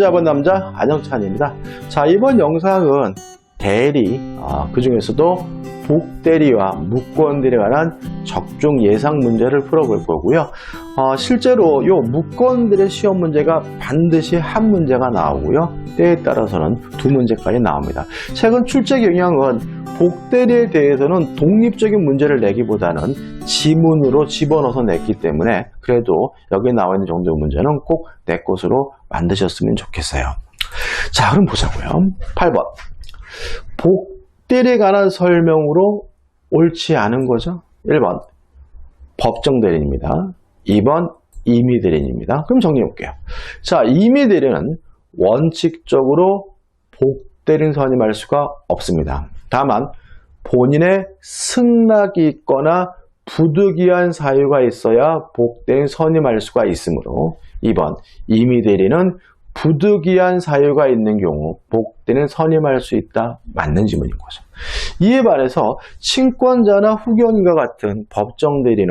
잡은 남자 안영찬입니다. 자, 이번 영상은 대리, 그 중에서도 복대리와 무권대리에 관한 적중 예상 문제를 풀어볼 거고요. 실제로 이 무권대리 시험 문제가 반드시 한 문제가 나오고요. 때에 따라서는 두 문제까지 나옵니다. 최근 출제 경향은 복대리에 대해서는 독립적인 문제를 내기보다는 지문으로 집어넣어서 냈기 때문에 그래도 여기 나와 있는 정도의 문제는 꼭 내 것으로 만드셨으면 좋겠어요. 자, 그럼 보자고요. 8번. 복대리에 관한 설명으로 옳지 않은 거죠. 1번 법정대리인입니다. 2번 임의대리인입니다. 그럼 정리해볼게요. 자, 임의대리는 원칙적으로 복대리인 선임할 수가 없습니다. 다만 본인의 승낙이 있거나 부득이한 사유가 있어야 복대리인 선임할 수가 있으므로 2번 임의대리는 부득이한 사유가 있는 경우 복대리인 선임할 수 있다. 맞는 지문인 거죠. 이에 반해서 친권자나 후견인과 같은 법정대리는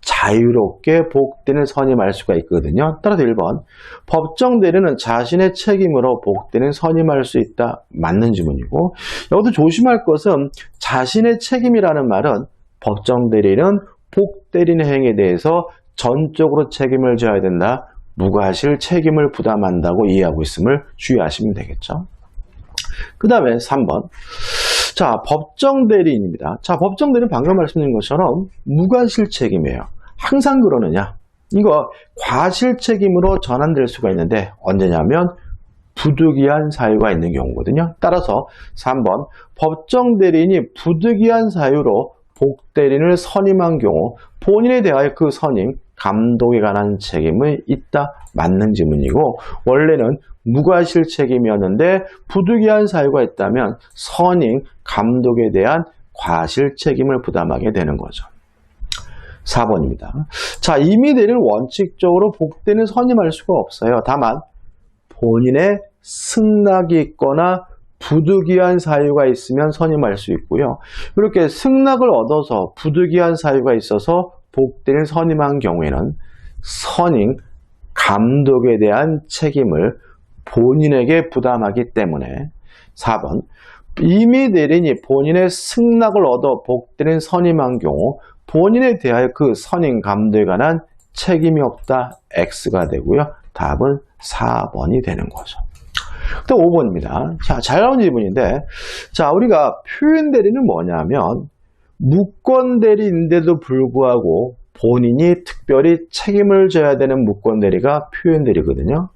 자유롭게 복대리인 선임할 수가 있거든요. 따라서 1번 법정대리는 자신의 책임으로 복대리인 선임할 수 있다. 맞는 지문이고, 여기서 조심할 것은 자신의 책임이라는 말은 법정대리는 복대리인 행위에 대해서 전적으로 책임을 져야 된다. 무과실 책임을 부담한다고 이해하고 있음을 주의하시면 되겠죠. 그 다음에 3번. 자, 법정대리인입니다. 자, 법정대리는 방금 말씀드린 것처럼 무과실 책임이에요. 항상 그러느냐? 이거 과실 책임으로 전환될 수가 있는데 언제냐면 부득이한 사유가 있는 경우거든요. 따라서 3번 법정대리인이 부득이한 사유로 복대리인을 선임한 경우 본인에 대하여 그 선임, 감독에 관한 책임이 있다. 맞는 지문이고, 원래는 무과실 책임이었는데 부득이한 사유가 있다면 선임, 감독에 대한 과실 책임을 부담하게 되는 거죠. 4번입니다. 자, 임의대리는 원칙적으로 복대리인을 선임할 수가 없어요. 다만 본인의 승낙이 있거나 부득이한 사유가 있으면 선임할 수 있고요. 이렇게 승낙을 얻어서 부득이한 사유가 있어서 복대리인을 선임한 경우에는 선임, 감독에 대한 책임을 본인에게 부담하기 때문에 4번 임의대리인이 본인의 승낙을 얻어 복대리인 선임한 경우 본인에 대하여 그 선임, 감독에 관한 책임이 없다. X가 되고요. 답은 4번이 되는 거죠. 또 5번입니다. 자, 잘 나온 질문인데, 자, 우리가 표현대리는 뭐냐면 무권대리인데도 불구하고 본인이 특별히 책임을 져야 되는 무권대리가 표현대리거든요.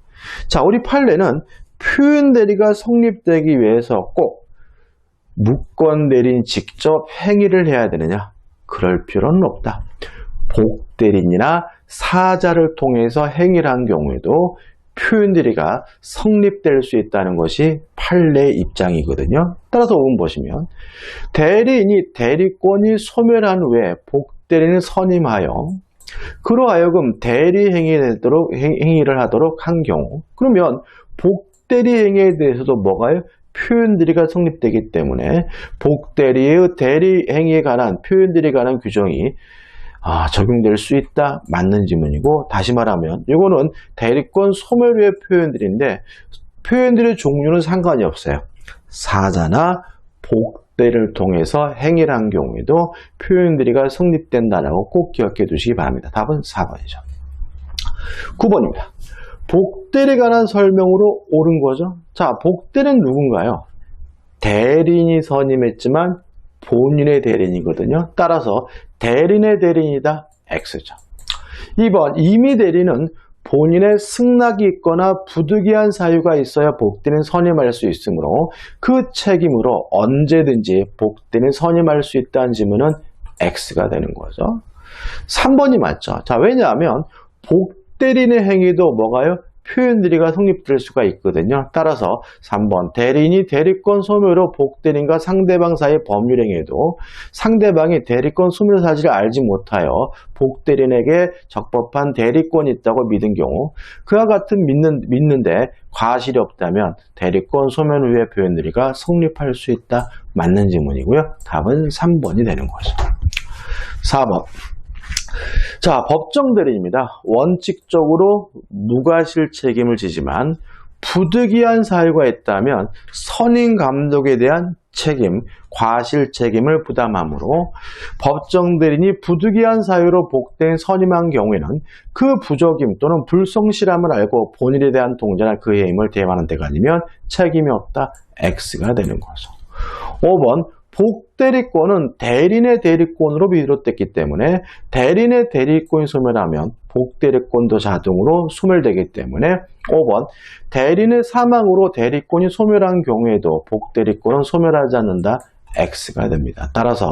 자, 우리 판례는 표현대리가 성립되기 위해서 꼭 무권대리인 직접 행위를 해야 되느냐? 그럴 필요는 없다. 복대리인이나 사자를 통해서 행위를 한 경우에도 표현대리가 성립될 수 있다는 것이 판례의 입장이거든요. 따라서 5번 보시면 대리인이 대리권이 소멸한 후에 복대리인을 선임하여 그로 하여금 대리 행위를 하도록 한 경우, 그러면 복대리 행위에 대해서도 뭐가요? 표현대리가 성립되기 때문에 복대리의 대리 행위에 관한 표현대리에 관한 규정이 적용될 수 있다. 맞는 지문이고, 다시 말하면 이거는 대리권 소멸 후의 표현들인데 표현들의 종류는 상관이 없어요. 사자나 복대리를 통해서 행위를 한 경우에도 표현들이가 성립된다라고 꼭 기억해 두시기 바랍니다. 답은 4번이죠. 9번입니다. 복대리에 관한 설명으로 옳은 거죠. 자, 복대리는 누군가요? 대리인이 선임했지만 본인의 대리인이거든요. 따라서 대리인의 대리인이다. X죠. 2번 임의대리는 본인의 승낙이 있거나 부득이한 사유가 있어야 복대리인 선임할 수 있으므로 그 책임으로 언제든지 복대리인 선임할 수 있다는 지문은 X가 되는 거죠. 3번이 맞죠. 자, 왜냐하면 복대리인의 행위도 뭐가요? 표현대리가 성립될 수가 있거든요. 따라서 3번 대리인이 대리권 소멸로 복대리인과 상대방 사이의 법률행위에도 상대방이 대리권 소멸 사실을 알지 못하여 복대리인에게 적법한 대리권이 있다고 믿은 경우 그와 같은 믿는데 과실이 없다면 대리권 소멸 후의 표현대리가 성립할 수 있다. 맞는 지문이고요. 답은 3번이 되는 거죠. 4번. 자, 법정대리입니다. 원칙적으로 무과실 책임을 지지만 부득이한 사유가 있다면 선임 감독에 대한 책임, 과실 책임을 부담하므로 법정 대리인이 부득이한 사유로 복대행 선임한 경우에는 그 부적임 또는 불성실함을 알고 본인에 대한 동전이나 그의 힘을 대행하는 데가 아니면 책임이 없다. X가 되는 거죠. 5번 복대리권은 대리인의 대리권으로 비롯됐기 때문에 대리인의 대리권이 소멸하면 복대리권도 자동으로 소멸되기 때문에 5번 대리인의 사망으로 대리권이 소멸한 경우에도 복대리권은 소멸하지 않는다. X가 됩니다. 따라서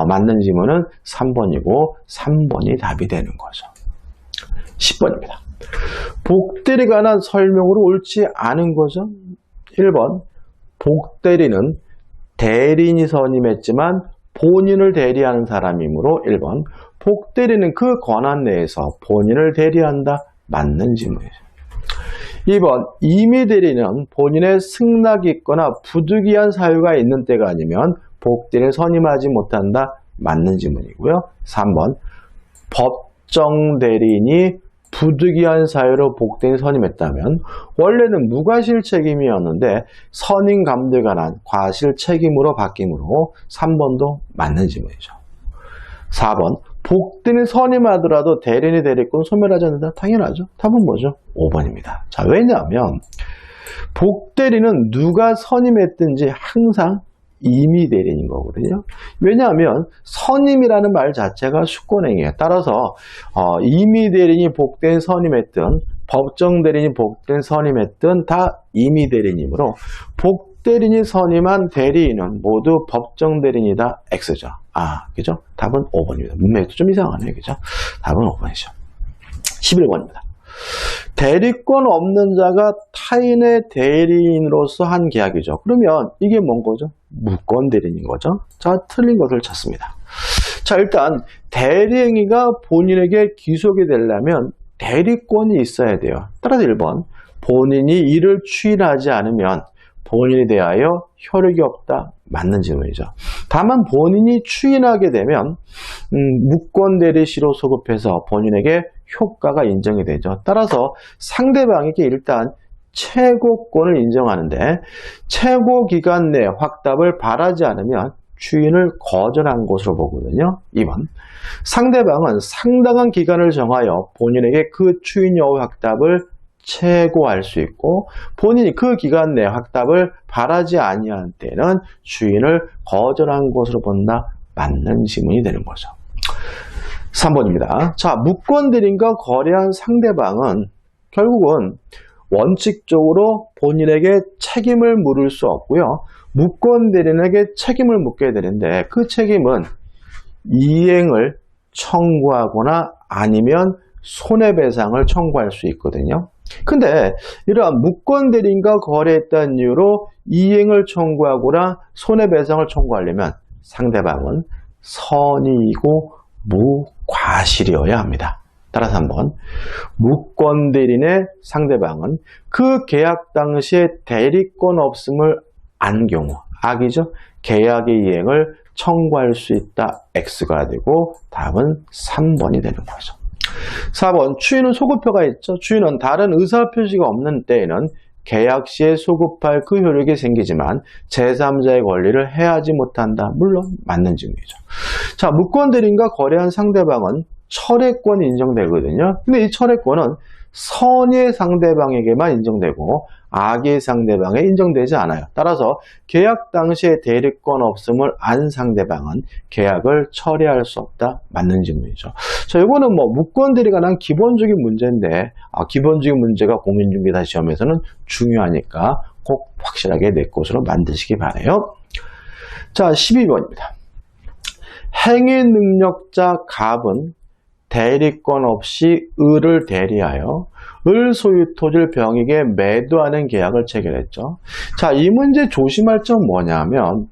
맞는 지문은 3번이고 3번이 답이 되는 거죠. 10번입니다. 복대리에 관한 설명으로 옳지 않은 거죠. 1번 복대리는 대리인이 선임했지만 본인을 대리하는 사람이므로 1번 복대리는 그 권한 내에서 본인을 대리한다. 맞는 질문이죠. 2번 임의대리는 본인의 승낙이 있거나 부득이한 사유가 있는 때가 아니면 복대리는 선임하지 못한다. 맞는 질문이고요. 3번 법정대리인이 부득이한 사유로 복대리인 선임했다면 원래는 무과실 책임이었는데 선임 감독에 관한 과실 책임으로 바뀌므로 3번도 맞는 질문이죠. 4번 복대리인 선임하더라도 대리인의 대리권 소멸하지 않는다. 당연하죠. 답은 뭐죠? 5번입니다. 자, 왜냐하면 복대리는 누가 선임했든지 항상 임의대리인인 거거든요. 왜냐하면 선임이라는 말 자체가 수권행위예요. 따라서 임의대리인이 복대인 선임했든 법정대리인이 복대인 선임했든 다 임의대리인이므로 복대리인이 선임한 대리인은 모두 법정대리인이다. X죠. 그죠? 답은 5번입니다. 문맥도 좀 이상하네요. 그죠? 답은 5번이죠. 11번입니다. 대리권 없는 자가 타인의 대리인으로서 한 계약이죠. 그러면 이게 뭔 거죠? 무권 대리인인 거죠. 자, 틀린 것을 찾습니다. 자, 일단 대리행위가 본인에게 기속이 되려면 대리권이 있어야 돼요. 따라서 1번 본인이 이를 추인하지 않으면 본인에 대하여 효력이 없다. 맞는 질문이죠. 다만 본인이 추인하게 되면 무권대리시로 소급해서 본인에게 효과가 인정이 되죠. 따라서 상대방에게 일단 최고권을 인정하는데 최고 기간 내 확답을 바라지 않으면 추인을 거절한 것으로 보거든요. 2번 상대방은 상당한 기간을 정하여 본인에게 그 추인 여부 확답을 최고할 수 있고 본인이 그 기간 내 확답을 바라지 아니한 때는 추인을 거절한 것으로 본다. 맞는 지문이 되는 거죠. 3번입니다. 자, 무권대리인과 거래한 상대방은 결국은 원칙적으로 본인에게 책임을 물을 수 없고요. 무권대리인에게 책임을 묻게 되는데 그 책임은 이행을 청구하거나 아니면 손해배상을 청구할 수 있거든요. 근데 이러한 무권대리인과 거래했다는 이유로 이행을 청구하거나 손해배상을 청구하려면 상대방은 선의이고 무과실이어야 합니다. 따라서 한번 무권대리인의 상대방은 그 계약 당시에 대리권 없음을 안 경우 악이죠. 계약의 이행을 청구할 수 있다. X가 되고 답은 3번이 되는 거죠. 4번 추인은 소급표가 있죠. 추인은 다른 의사표시가 없는 때에는 계약 시에 소급할 그 효력이 생기지만 제3자의 권리를 해하지 못한다. 물론 맞는 증거이죠. 자, 무권대리인과 거래한 상대방은 철회권이 인정되거든요. 근데 이 철회권은 선의 상대방에게만 인정되고 악의 상대방에 인정되지 않아요. 따라서 계약 당시에 대리권 없음을 안 상대방은 계약을 철회할 수 없다. 맞는 질문이죠. 자, 이거는 무권대리가 난 기본적인 문제인데 기본적인 문제가 공인중개사 시험에서는 중요하니까 꼭 확실하게 내 것으로 만드시기 바라요. 자, 12번입니다. 행위능력자 갑은 대리권 없이 을을 대리하여 을 소유 토지를 병에게 매도하는 계약을 체결했죠. 자, 이 문제 조심할 점은 뭐냐면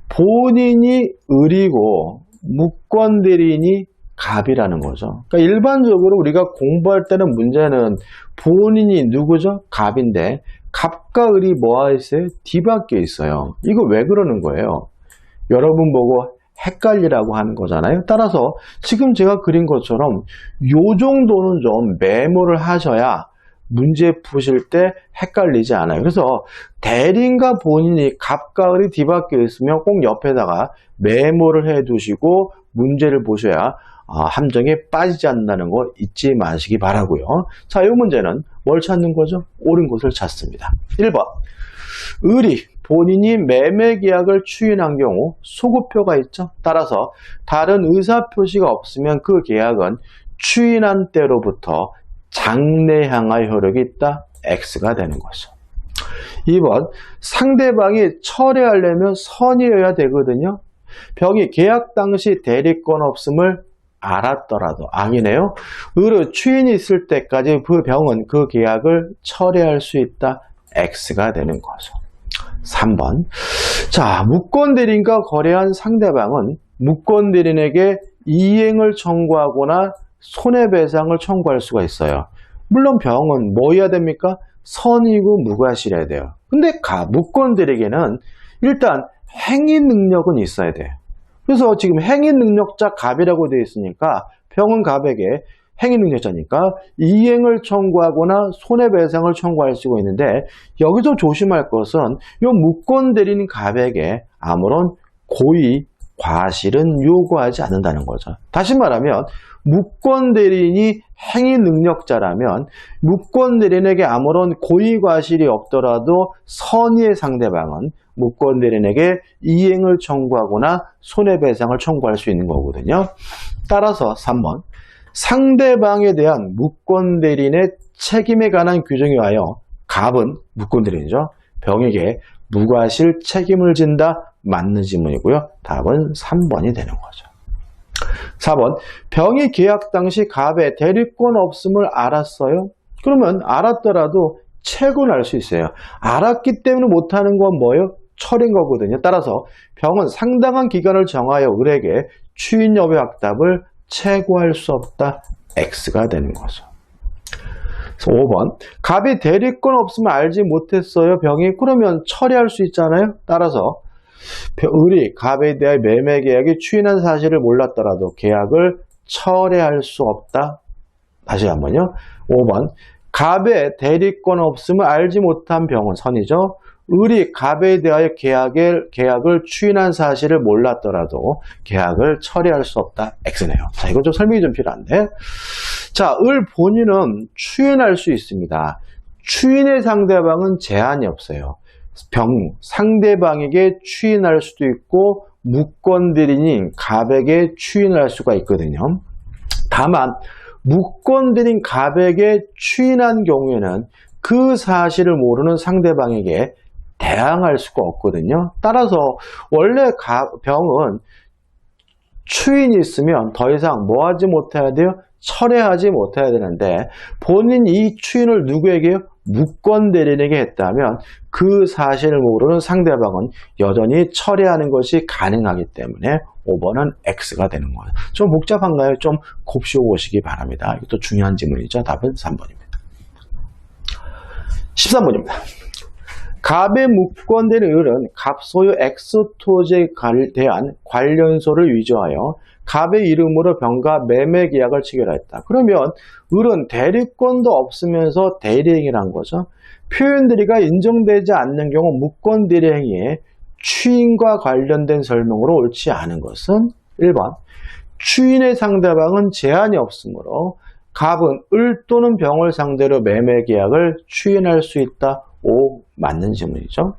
본인이 을이고 무권대리인이 갑이라는 거죠. 그러니까 일반적으로 우리가 공부할 때는 문제는 본인이 누구죠? 갑인데 갑과 을이 뭐가 있어요? 뒤바뀌어 있어요. 이거 왜 그러는 거예요? 여러분 보고 헷갈리라고 하는 거잖아요. 따라서 지금 제가 그린 것처럼 요 정도는 좀 메모를 하셔야 문제 푸실 때 헷갈리지 않아요. 그래서 대리인과 본인이 갑과 을이 뒤바뀌어 있으면 꼭 옆에다가 메모를 해 두시고 문제를 보셔야 함정에 빠지지 않는다는 거 잊지 마시기 바라고요. 자, 이 문제는 뭘 찾는 거죠? 옳은 것을 찾습니다. 1번. 을이 본인이 매매 계약을 추인한 경우 소급표가 있죠. 따라서 다른 의사표시가 없으면 그 계약은 추인한 때로부터 장래 향할 효력이 있다. X가 되는 거죠. 2번. 상대방이 철회하려면 선이어야 되거든요. 병이 계약 당시 대리권 없음을 알았더라도 아니네요. 을의 추인이 있을 때까지 그 병은 그 계약을 철회할 수 있다. X가 되는 거죠. 3번. 자, 무권대리인과 거래한 상대방은 무권대리인에게 이행을 청구하거나 손해배상을 청구할 수가 있어요. 물론 병은 뭐 해야 됩니까? 선이고 무과실해야 돼요. 근데 무권대리에게는 일단 행위 능력은 있어야 돼요. 그래서 지금 행위 능력자 갑이라고 되어 있으니까 병은 갑에게 행위 능력자니까 이행을 청구하거나 손해배상을 청구할 수가 있는데 여기서 조심할 것은 이 무권대리인 갑에게 아무런 고의, 과실은 요구하지 않는다는 거죠. 다시 말하면 무권대리인이 행위 능력자라면 무권대리인에게 아무런 고의, 과실이 없더라도 선의의 상대방은 무권대리인에게 이행을 청구하거나 손해배상을 청구할 수 있는 거거든요. 따라서 3번. 상대방에 대한 무권대리인의 책임에 관한 규정에 의하여 갑은 무권대리인이죠. 병에게 무과실 책임을 진다. 맞는 지문이고요. 답은 3번이 되는 거죠. 4번. 병이 계약 당시 갑의 대리권 없음을 알았어요. 그러면 알았더라도 채권할 수 있어요. 알았기 때문에 못하는 건 뭐예요? 철인 거거든요. 따라서 병은 상당한 기간을 정하여 을에게 추인 여부 확답을 채고할 수 없다. X가 되는 거죠. 5번. 갑이 대리권 없으면 알지 못했어요. 병이. 그러면 처리할 수 있잖아요. 따라서 을이 갑에 대한 매매 계약이 추인한 사실을 몰랐더라도 계약을 철회할 수 없다. 다시 한번요. 5번. 갑의 대리권 없음을 알지 못한 병은 선이죠. 을이 갑에 대하여 계약을 추인한 사실을 몰랐더라도 계약을 처리할 수 없다. X네요. 자, 이건 좀 설명이 좀 필요한데. 자, 을 본인은 추인할 수 있습니다. 추인의 상대방은 제한이 없어요. 상대방에게 추인할 수도 있고 무권대리인 갑에게 추인할 수가 있거든요. 다만 무권대리인 갑에게 추인한 경우에는 그 사실을 모르는 상대방에게 대항할 수가 없거든요. 따라서 원래 병은 추인이 있으면 더 이상 뭐 하지 못해야 돼요? 철회하지 못해야 되는데 본인이 이 추인을 누구에게요? 무권대리인에게 했다면 그 사실을 모르는 상대방은 여전히 철회하는 것이 가능하기 때문에 5번은 X가 되는 거예요. 좀 복잡한가요? 좀 곱씹어 보시기 바랍니다. 이것도 중요한 질문이죠. 답은 3번입니다. 13번입니다. 갑의 무권대리인 을은 갑 소유 X토지에 대한 관련소를 위조하여 갑의 이름으로 병과 매매 계약을 체결했다. 그러면 을은 대리권도 없으면서 대리행위란 거죠. 표현대리가 인정되지 않는 경우 무권대리행위에 추인과 관련된 설명으로 옳지 않은 것은 1번. 추인의 상대방은 제한이 없으므로 갑은 을 또는 병을 상대로 매매 계약을 추인할 수 있다. 5. 맞는 질문이죠.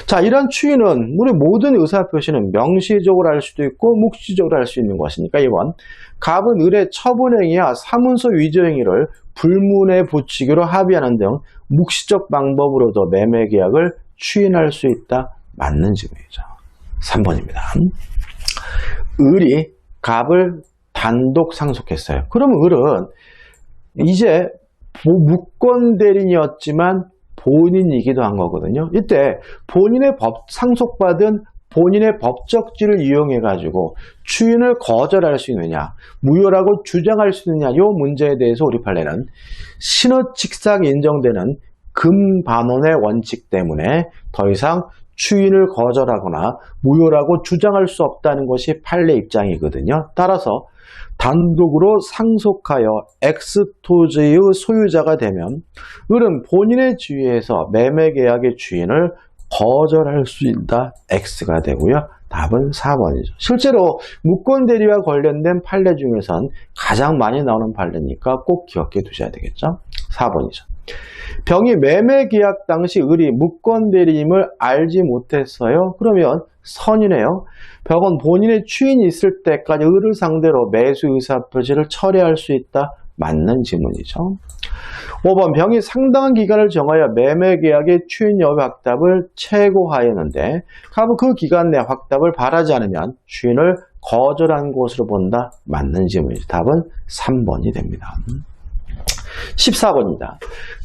자, 이런 추인은 우리 모든 의사표시는 명시적으로 할 수도 있고 묵시적으로 할 수 있는 것이니까 2번. 갑은 을의 처분행위와 사문서 위조행위를 불문에 붙이기로 합의하는 등 묵시적 방법으로도 매매 계약을 추인할 수 있다. 맞는 질문이죠. 3번입니다. 을이 갑을 단독 상속했어요. 그럼 을은 이제 무권대리인이었지만 본인이기도 한 거거든요. 이때 본인의 상속받은 본인의 법적지를 이용해 가지고 추인을 거절할 수 있느냐, 무효라고 주장할 수 있느냐, 이 문제에 대해서 우리 판례는 신호칙상 인정되는 금반원의 원칙 때문에 더 이상 추인을 거절하거나 무효라고 주장할 수 없다는 것이 판례 입장이거든요. 따라서 단독으로 상속하여 X토지의 소유자가 되면 을은 본인의 지위에서 매매계약의 주인을 거절할 수 있다. X가 되고요. 답은 4번이죠. 실제로 무권대리와 관련된 판례 중에선 가장 많이 나오는 판례니까 꼭 기억해 두셔야 되겠죠. 4번이죠. 병이 매매계약 당시 을이 무권대리임을 알지 못했어요. 그러면 선이네요. 병은 본인의 추인이 있을 때까지 을을 상대로 매수 의사표시를 철회할 수 있다. 맞는 지문이죠. 5번 병이 상당한 기간을 정하여 매매계약의 추인 여부 확답을 최고하였는데 갑은 그 기간 내 확답을 바라지 않으면 추인을 거절한 것으로 본다. 맞는 지문이죠. 답은 3번이 됩니다. 14번입니다.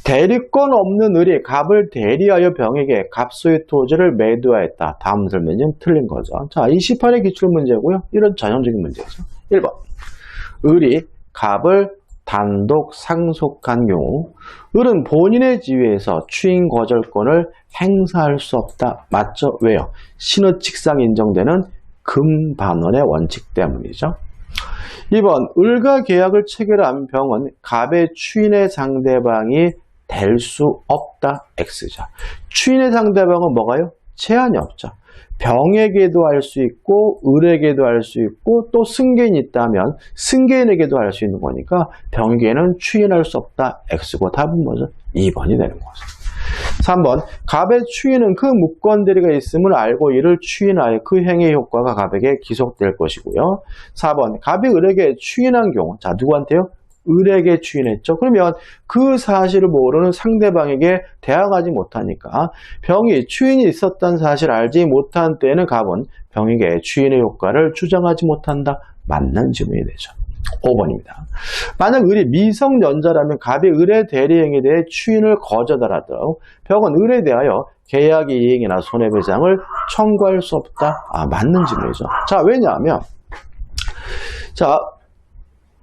대리권 없는 을이 갑을 대리하여 병에게 갑소의 토지를 매도하였다. 다음 설명은 틀린 거죠. 자, 28의 기출문제고요. 이런 전형적인 문제죠. 1번. 을이 갑을 단독 상속한 경우 을은 본인의 지위에서 추인 거절권을 행사할 수 없다. 맞죠? 왜요? 신의칙상 인정되는 금반원의 원칙 때문이죠. 2번, 을과 계약을 체결한 병은 갑의 추인의 상대방이 될 수 없다. X죠. 추인의 상대방은 뭐가요? 제한이 없죠. 병에게도 할 수 있고 을에게도 할 수 있고 또 승계인이 있다면 승계인에게도 할 수 있는 거니까 병에게는 추인할 수 없다. X고 답은 뭐죠? 2번이 되는 거죠. 3번, 갑의 추인은 그 무권대리가 있음을 알고 이를 추인하여 그 행위의 효과가 갑에게 기속될 것이고요. 4번, 갑이 을에게 추인한 경우, 자, 누구한테요? 을에게 추인했죠. 그러면 그 사실을 모르는 상대방에게 대항하지 못하니까 병이 추인이 있었다는 사실을 알지 못한 때에는 갑은 병에게 추인의 효과를 주장하지 못한다. 맞는 지문이 되죠. 5번입니다. 만약 을이 미성년자라면 갑이 을의 대리행위에 대해 추인을 거절하더라도 병은 을에 대하여 계약의 이행이나 손해배상을 청구할 수 없다. 맞는 지문이죠. 자, 왜냐하면 자,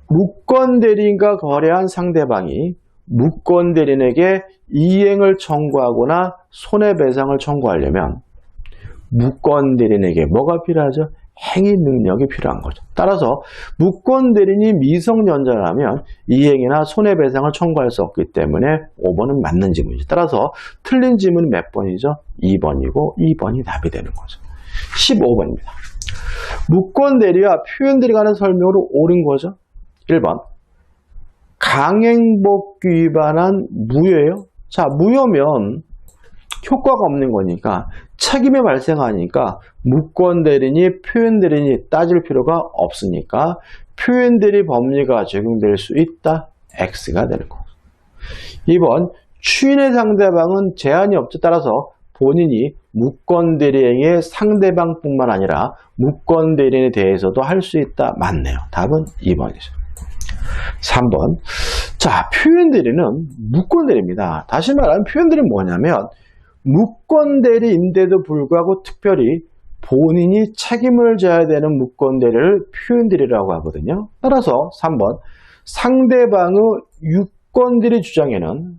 무권대리인과 거래한 상대방이 무권대리인에게 이행을 청구하거나 손해배상을 청구하려면 무권대리인에게 뭐가 필요하죠? 행위 능력이 필요한 거죠. 따라서 무권대리인이 미성년자라면 이행이나 손해배상을 청구할 수 없기 때문에 5번은 맞는 지문이죠. 따라서 틀린 지문은 몇 번이죠? 2번이고 2번이 답이 되는 거죠. 15번입니다. 무권대리와 표현대리가 하는 설명으로 옳은 거죠. 1번. 강행법규 위반한 무효예요. 자, 무효면 효과가 없는 거니까 책임이 발생하니까 무권대리인이 표현대리인이 따질 필요가 없으니까 표현대리 법리가 적용될 수 있다. X가 되는 거죠. 2번. 추인의 상대방은 제한이 없죠. 따라서 본인이 무권대리행위의 상대방뿐만 아니라 무권대리인에 대해서도 할 수 있다. 맞네요. 답은 2번이죠. 3번. 자, 표현대리는 무권대리입니다. 다시 말하면 표현대리는 뭐냐면 무권대리인데도 불구하고 특별히 본인이 책임을 져야 되는 무권대리를 표현대리라고 하거든요. 따라서 3번. 상대방의 유권대리 주장에는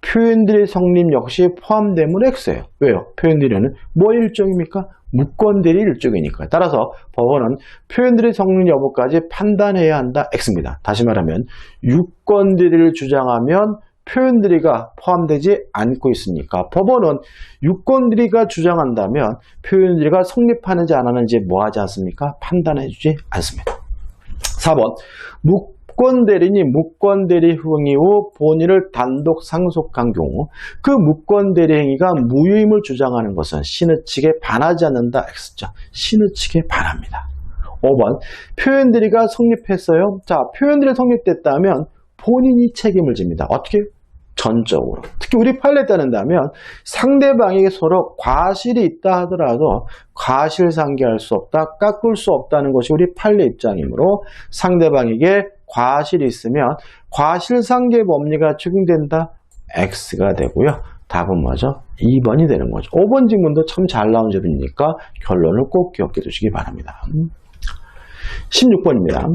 표현대리 성립 역시 포함되면 X예요. 왜요? 표현대리는 뭐 일종입니까? 무권대리 일종이니까. 따라서 법원은 표현대리 성립 여부까지 판단해야 한다. X입니다. 다시 말하면 유권대리를 주장하면 표현대리가 포함되지 않고 있으니까 법원은 유권대리가 주장한다면 표현대리가 성립하는지 안 하는지 뭐 하지 않습니까? 판단해주지 않습니다. 4번. 무권대리인이 무권대리 행위 후 본인을 단독 상속한 경우 그 무권대리 행위가 무효임을 주장하는 것은 신의 측에 반하지 않는다. X죠. 신의 측에 반합니다. 5번. 표현대리가 성립했어요. 자, 표현대리 성립됐다면 본인이 책임을 집니다. 어떻게? 전적으로. 특히 우리 판례에 따른다면 상대방에게 서로 과실이 있다 하더라도 과실상계할 수 없다, 깎을 수 없다는 것이 우리 판례 입장이므로 상대방에게 과실이 있으면 과실상계 법리가 적용된다. X가 되고요. 답은 뭐죠? 2번이 되는 거죠. 5번 질문도 참 잘 나온 질문이니까 결론을 꼭 기억해 두시기 바랍니다. 16번입니다.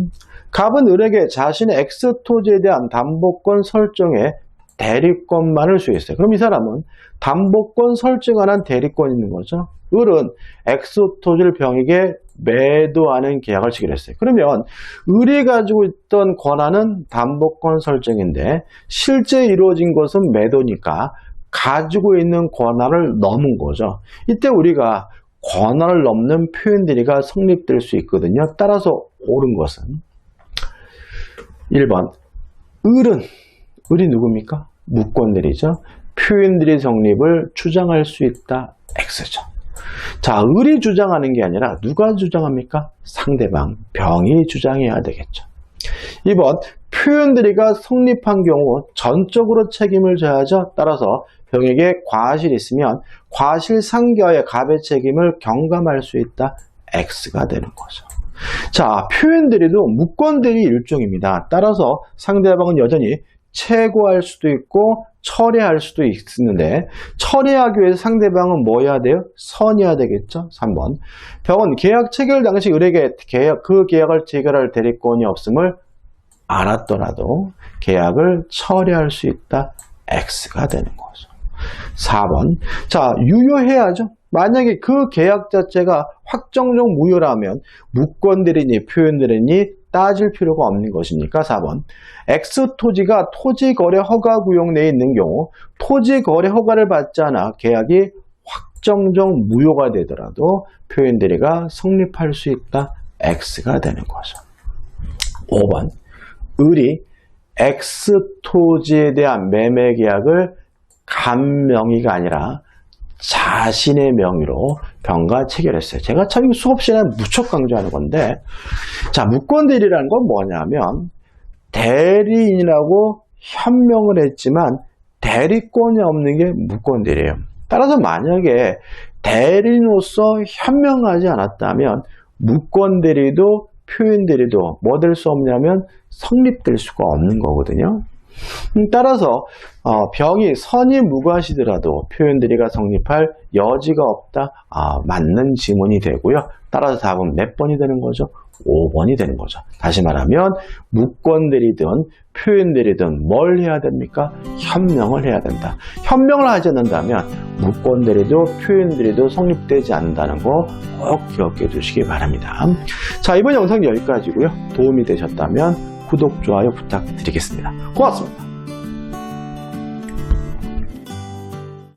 갑은 을에게 자신의 X토지에 대한 담보권 설정에 대리권만을 수여했어요. 그럼 이 사람은 담보권 설정 안 한 대리권이 있는 거죠. 을은 X토지를 병에게 매도하는 계약을 체결 했어요. 그러면 을이 가지고 있던 권한은 담보권 설정인데 실제 이루어진 것은 매도니까 가지고 있는 권한을 넘은 거죠. 이때 우리가 권한을 넘는 표현들이가 성립될 수 있거든요. 따라서 옳은 것은 1번 을이 누굽니까? 무권들이죠. 표현들이 성립을 주장할 수 있다. X죠. 자, 을이 주장하는 게 아니라 누가 주장합니까? 상대방, 병이 주장해야 되겠죠. 2번, 표현들이가 성립한 경우 전적으로 책임을 져야죠. 따라서 병에게 과실이 있으면 과실상계와의 갑의 책임을 경감할 수 있다. X가 되는 거죠. 자, 표현들이도 무권들이 일종입니다. 따라서 상대방은 여전히 채고할 수도 있고 처리할 수도 있는데 처리하기 위해서 상대방은 뭐 해야 돼요? 선해야 되겠죠? 3번. 병은 계약 체결 당시 을에게 그 계약을 체결할 대리권이 없음을 알았더라도 계약을 처리할 수 있다. X가 되는 거죠. 4번. 자, 유효해야죠. 만약에 그 계약 자체가 확정적 무효라면 무권들이니 표현들이니 따질 필요가 없는 것이니까 4번. X토지가 토지거래 허가 구역 내에 있는 경우 토지거래 허가를 받지 않아 계약이 확정적 무효가 되더라도 표현들이가 성립할 수 있다. X가 되는 거죠. 5번. 을이 X토지에 대한 매매 계약을 간명의가 아니라 자신의 명의로 병과 체결했어요. 제가 참 수업 시간에 무척 강조하는 건데, 자, 무권대리라는 건 뭐냐면 대리인이라고 현명을 했지만 대리권이 없는 게 무권대리예요. 따라서 만약에 대리인으로서 현명하지 않았다면 무권대리도 표현대리도 뭐 될 수 없냐면 성립될 수가 없는 거거든요. 따라서 병이 선이 무과시더라도 표현들이가 성립할 여지가 없다. 맞는 지문이 되고요. 따라서 답은 몇 번이 되는 거죠? 5번이 되는 거죠. 다시 말하면 무권들이든 표현들이든 뭘 해야 됩니까? 현명을 해야 된다. 현명을 하지 않는다면 무권들이도 표현들이도 성립되지 않는다는 거 꼭 기억해 두시기 바랍니다. 자, 이번 영상 여기까지고요. 도움이 되셨다면 구독, 좋아요 부탁드리겠습니다. 고맙습니다.